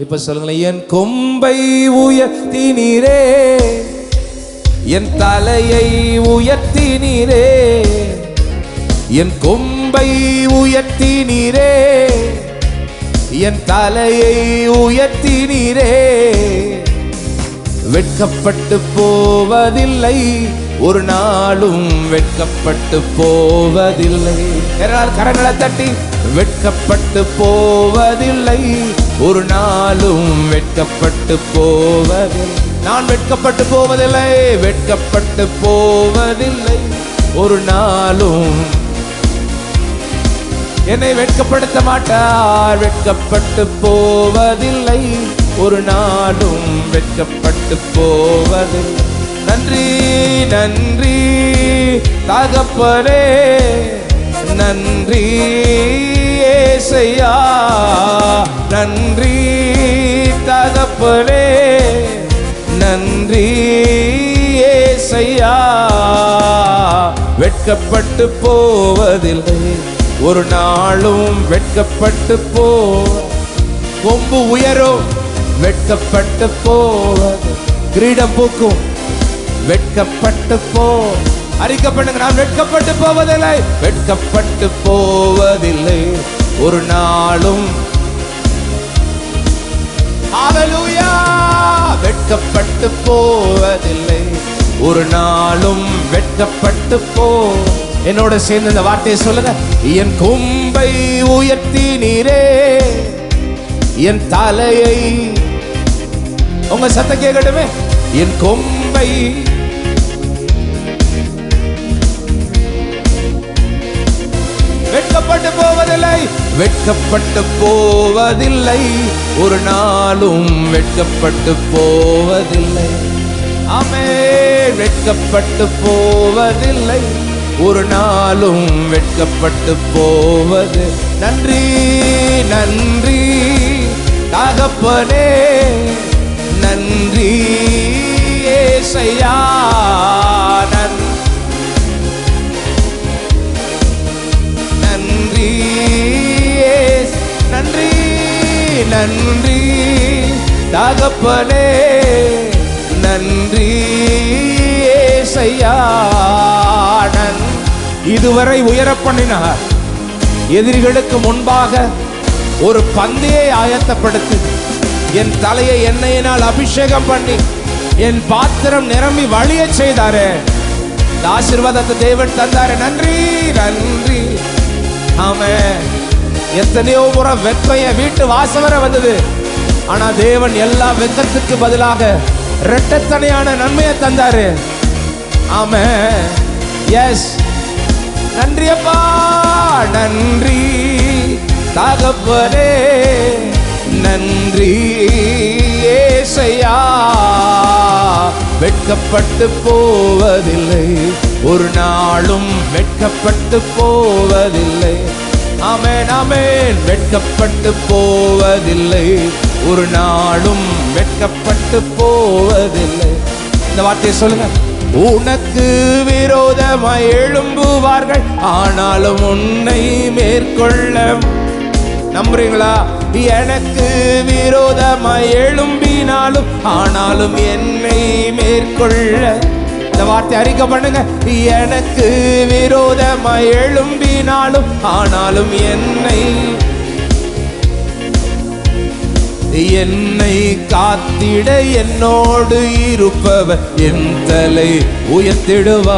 இப்ப சொல்லுங்களேன். என் கொம்பை உயர்த்தினீரே, என் தலையை உயர்த்தினீரே, என் கொம்பை உயர்த்தினீரே, என் தலையை உயர்த்தினீரே. வெட்கப்பட்டு போவதில்லை, ஒரு நாளும் வெட்கப்பட்டு போவதில்லை. கரங்களை தட்டி வெட்கப்பட்டு போவதில்லை, ஒரு நாளும் வெட்கப்பட்டு போவதில்லை. நான் வெட்கப்பட்டு போவதில்லை, வெட்கப்பட்டு போவதில்லை, ஒரு நாளும். என்னை வெட்கப்படுத்த மாட்டார், வெட்கப்பட்டு போவதில்லை, ஒரு நாளும் வெட்கப்பட்டு போவதில்லை. நன்றி நன்றி தகப்பனே, நன்றி ஏசையா, நன்றி தகப்பனே, நன்றி ஏசையா. வெட்கப்பட்டு போவதில்லை, ஒரு நாளும் வெட்கப்பட்டு போ. கொம்பு உயரும், வெட்கப்பட்டு போவது. கிரீடம் பூக்கும், வெட்கப்பட்டு போ. அறிக்கப்படுங்க, நான் வெட்கப்பட்டு போவதில்லை, வெட்கப்பட்டு போவதில்லை, ஒரு நாளும். ஹல்லேலூயா. வெட்கப்பட்டு போவதில்லை, ஒரு நாளும் வெட்கப்பட்டு போ. என்னோட சேர்ந்து இந்த வார்த்தையை சொல்லுங்க. என் கொம்பை உயர்த்தினீரே, என் தலையை. உங்க சத்தம் கேட்கட்டுமே. என் கொம்பை வெட்கப்பட்டு போவதில்லை, வெட்கப்பட்டு போவதில்லை, ஒரு நாளும் வெட்கப்பட்டு போவதில்லை. ஆமென். வெட்கப்பட்டு போவதில்லை, ஒரு நாளும் வெட்கப்பட்டு போவது. நன்றி நன்றி தகப்பனே, நன்றி ஏசையா, நன்றி நன்றி நன்றி தகப்பனே, நன்றி ஏசையா. இதுவரை உயர பண்ணினார். எதிரிகளுக்கு முன்பாக ஒரு பந்தியை ஆயத்தப்படுத்தி, என் தலையை எண்ணெயினால் அபிஷேகம் பண்ணி, என் பாத்திரம் நிரம்பி வழிய செய்தாரே. ஆசீர்வாதத்தை தேவன் தந்தாரே. நன்றி நன்றி. ஆமென். எத்தனையோ முறை வெக்கம் என் வீட்டு வாசல் வரை வந்தது. ஆனா தேவன் எல்லா வெக்கத்துக்கு பதிலாக இரட்டத்தனையான நன்மையை தந்தாரு. ஆமென். எஸ். நன்றி அப்பா, நன்றி தகப்பனே, நன்றி ஏசையா. வெட்கப்பட்டு போவதில்லை, ஒரு நாளும் வெட்கப்பட்டு போவதில்லை. ஆமென் ஆமென். வெட்கப்பட்டு போவதில்லை, ஒரு நாளும் வெட்கப்பட்டு போவதில்லை. இந்த வார்த்தையை சொல்லுங்க. உனக்கு விரோதமாய் எழும்புவார்கள், ஆனாலும் உன்னை மேற்கொள்ள. நம்புறீங்களா? எனக்கு விரோதமாய் எழும்பினாலும், ஆனாலும் என்னை மேற்கொள்ள. இந்த வார்த்தை அறிக்கை பண்ணுங்க. எனக்கு விரோதமாய் எழும்பினாலும், ஆனாலும் என்னை காத்திட என்னோடு இருப்பவர் என் தலை உயர்த்திடுவார்.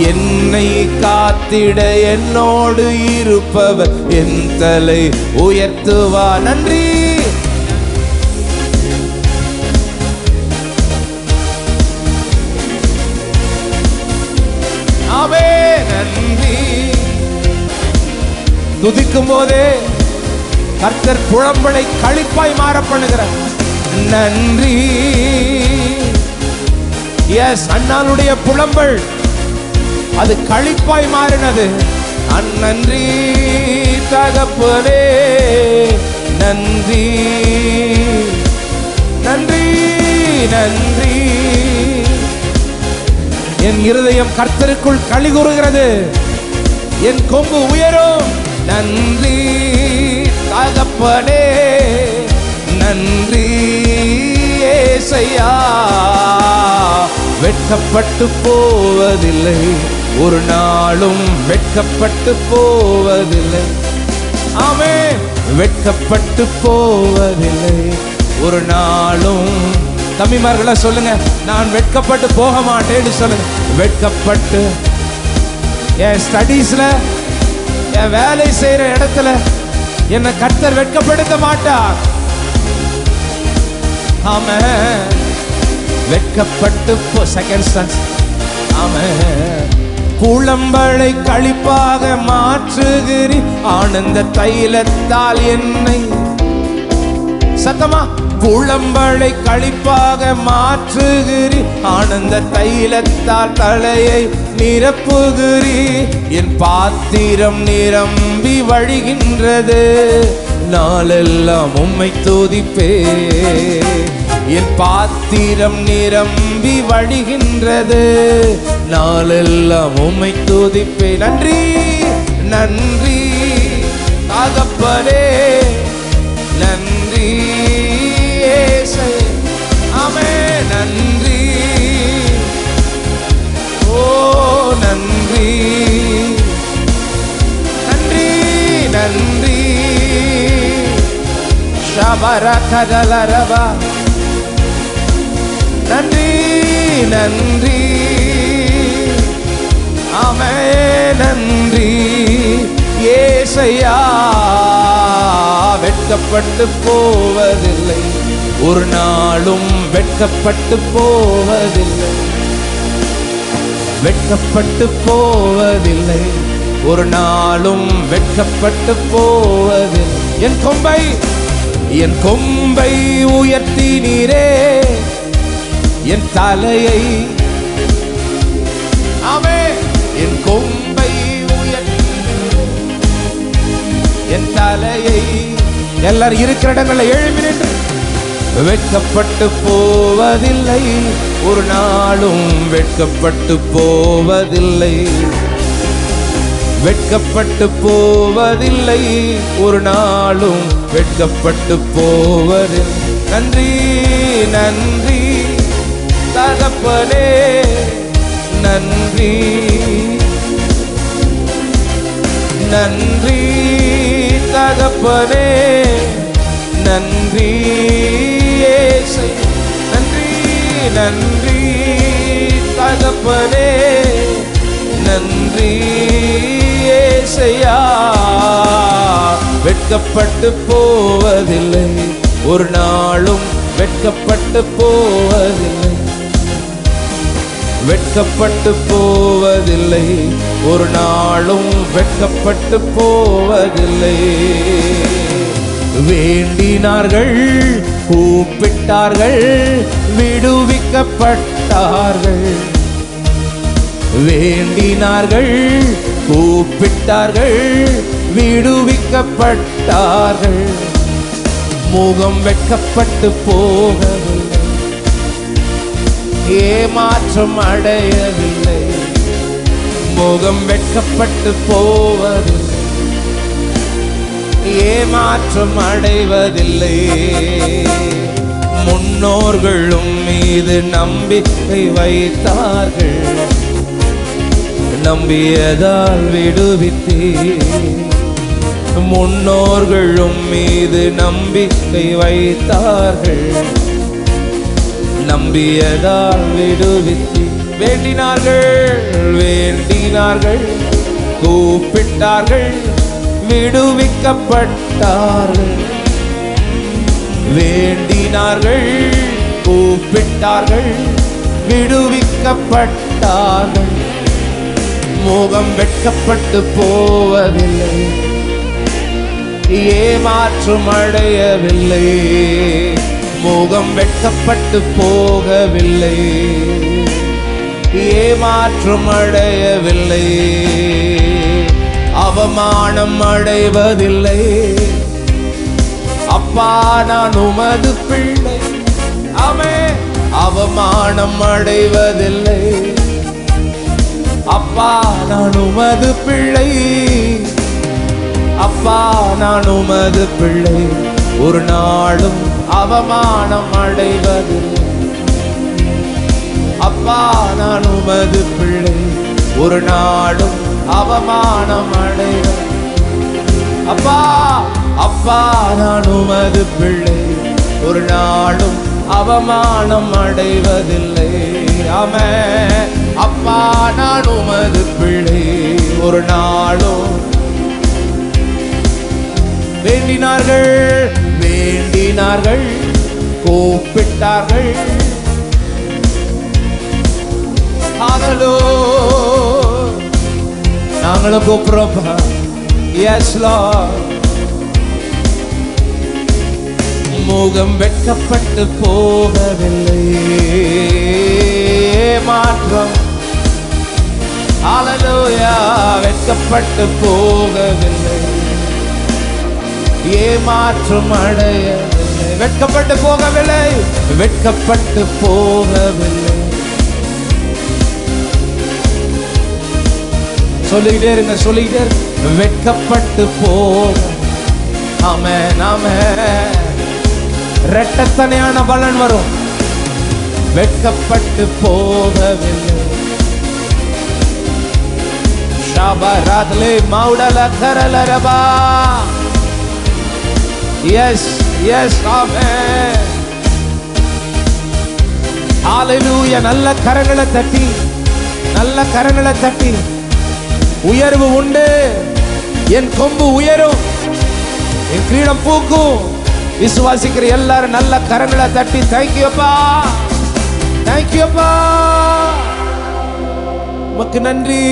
என்னை காத்திட என்னோடு இருப்பவர் என் தலை உயர்த்துவார். நன்றி. ஆமென். நன்றி. துதிக்கும் போதே கர்த்தர் புலம்பலை களிப்பாய் மாற பண்ணுகிறார். நன்றி. எஸ், அண்ணாளுடைய புலம்பல் அது களிப்பாய் மாறினது. நன்றி தகப்பனே, நன்றி நன்றி நன்றி. என் இருதயம் கர்த்தருக்குள் களி கூறுகிறது. என் கொம்பு உயரும். நன்றி தகப்பனே நன்றி ஏசையா. வெட்கப்பட்டு போவதில்லை, ஒரு நாளும் வெட்கப்பட்டு போவதில்லை. ஆமென். வெட்கப்பட்டு போவதில்லை, ஒரு நாளும். தம்பிமார்களா சொல்லுங்க, நான் வெட்கப்பட்டு போக மாட்டேன்னு சொல்லுங்க. வெட்கப்பட்டு என் ஸ்டடீஸ்ல, என் வேலை செய்யற இடத்துல என்னை கர்த்தர் வெட்கப்படுத்த மாட்டார். ஆமென். வெட்கப்பட்டு போ. Second stanza. ஆமென். புலம்பலை களிப்பாக மாற்றுகிறீ, ஆனந்த தைலத்தால் என்னை. சத்தமா. புலம்பலை களிப்பாக மாற்றுகிறீ, ஆனந்த தைலத்தால் தலையை நிரப்புகிறீ. என் பாத்திரம் நிரம்பி வழிகின்றது, நாளெல்லாம் உம்மை துதிப்பே. என் பாத்திரம் நிரம்பி வழிகின்றது, நாளெல்லாம் உம்மை துதிப்பே. நன்றி நன்றி தகப்பனே நன்றி ஏசை. ஆமென். நன்றி ஓ நன்றி நன்றி நன்றி. ஷபரகதலரபா. நன்றி நன்றி. ஆமென். நன்றி ஏசையா. வெட்கப்பட்டு போவதில்லை, ஒரு நாளும் வெட்கப்பட்டு போவதில்லை. வெட்கப்பட்டு போவதில்லை, ஒரு நாளும் வெட்கப்பட்டு போவதில்லை. என் கொம்பை உயர்த்தினீரே, என் தலையை. ஆமென். என் கொம்பை உயர்த்தினீரே, என் தலையை. எல்லாரும் இருக்கிற இடங்கள்ல எழுப்பி நின்று. வெட்கப்பட்டு போவதில்லை, ஒரு நாளும் வெட்கப்பட்டு போவதில்லை. வெட்கப்பட்டு போவதில்லை, ஒரு நாளும் வெட்கப்பட்டு போவதில்லை. நன்றி நன்றி தகப்பனே நன்றி நன்றி தகப்பனே நன்றி ஏசை. நன்றி நன்றி தகப்பனே நன்றி ஏசையா. வெட்கப்பட்டு போவதில்லை, ஒரு நாளும் வெட்கப்பட்டு போவதில்லை. வெட்கப்பட்டு போவதில்லை, ஒரு நாளும் வெட்கப்பட்டு போவதில்லை. வேண்டினார்கள், கூப்பிட்டார்கள், விடுவிக்கப்பட்டார்கள். வேண்டினார்கள், கூப்பிட்டார்கள், விடுவிக்கப்பட்டார்கள். முகம் வெட்கப்பட்டு போகவில்லை, ஏமாற்றம் அடையவில்லை. முகம் வெட்கப்பட்டு போவதில்லை, ஏமாற்றம் அடைவதில்லை. முன்னோர்களும் மீது நம்பிக்கை வைத்தார்கள், நம்பியதால் விடுவித்தீர். முன்னோர்களும் மீது நம்பிக்கை வைத்தார்கள், நம்பியதால் விடுவித்தீர். வேண்டினார்கள், கூப்பிட்டார்கள், விடுவிக்கப்பட்டார்கள். வேண்டினார்கள், கூப்பிட்டார்கள், விடுவிக்கப்பட்டார்கள். முகம் வெட்கப்பட்டு போவதில்லை, ஏமாற்றம் அடையவில்லை. முகம் வெட்கப்பட்டு போகவில்லை, ஏமாற்றம் அடையவில்லை. அவமானம் அடைவதில்லை. அப்பா நான் உமது பிள்ளை. ஆமென். அவமானம் அடைவதில்லை. அப்பா நான் உமது பிள்ளை. அப்பா அப்பா நான் உமது பிள்ளை, ஒரு நாளும் அவமானம் அடைவதில்லை. அப்பா நான் உமது பிள்ளை, ஒரு நாளும் அவமானம் அடைவதில்லை. அப்பா அப்பா நான் உமது பிள்ளை, ஒரு நாளும் அவமானம் அடைவதில்லை. ஆமென். அப்பா நான் உமது பிள்ளை, ஒரு நாளும். வேண்டினார்கள் வேண்டினார்கள், கூப்பிட்டார்கள். நாங்களும் கூப்பிடுறோம்ப்பா. S Lord. முகம் வெட்கப்பட்டு போகவில்லை, மாற்றம். ஹல்லேலூயா. வெட்கப்பட்டு போகவில்லை, ஏமாற்றம் அடையவில்லை. வெட்கப்பட்டு போகவில்லை, வெட்கப்பட்டு போகவில்லை. சொல்லிக்கிட்டே இருங்க, சொல்லிக்கிட்டே இருங்க. வெட்கப்பட்டு போக. ஆமென் ஆமென். இரட்டத்தனையான பலன் வரும். வெட்கப்பட்டு போகவில்லை. ஷாபராத்லே மௌடல கரலரபா. Yes yes amen. ஹல்லேலூயா. நல்ல கரங்களை தட்டி, நல்ல கரங்களை தட்டி. உயர்வு உண்டு. என் கொம்பு உயரும், என் கிரீடம் பூக்கும். விசுவாசிக்கிற எல்லாரும் நல்ல கரங்களை தட்டி தேங்க்யூப்பா, தேங்க்யூப்பா, உமக்கு நன்றி.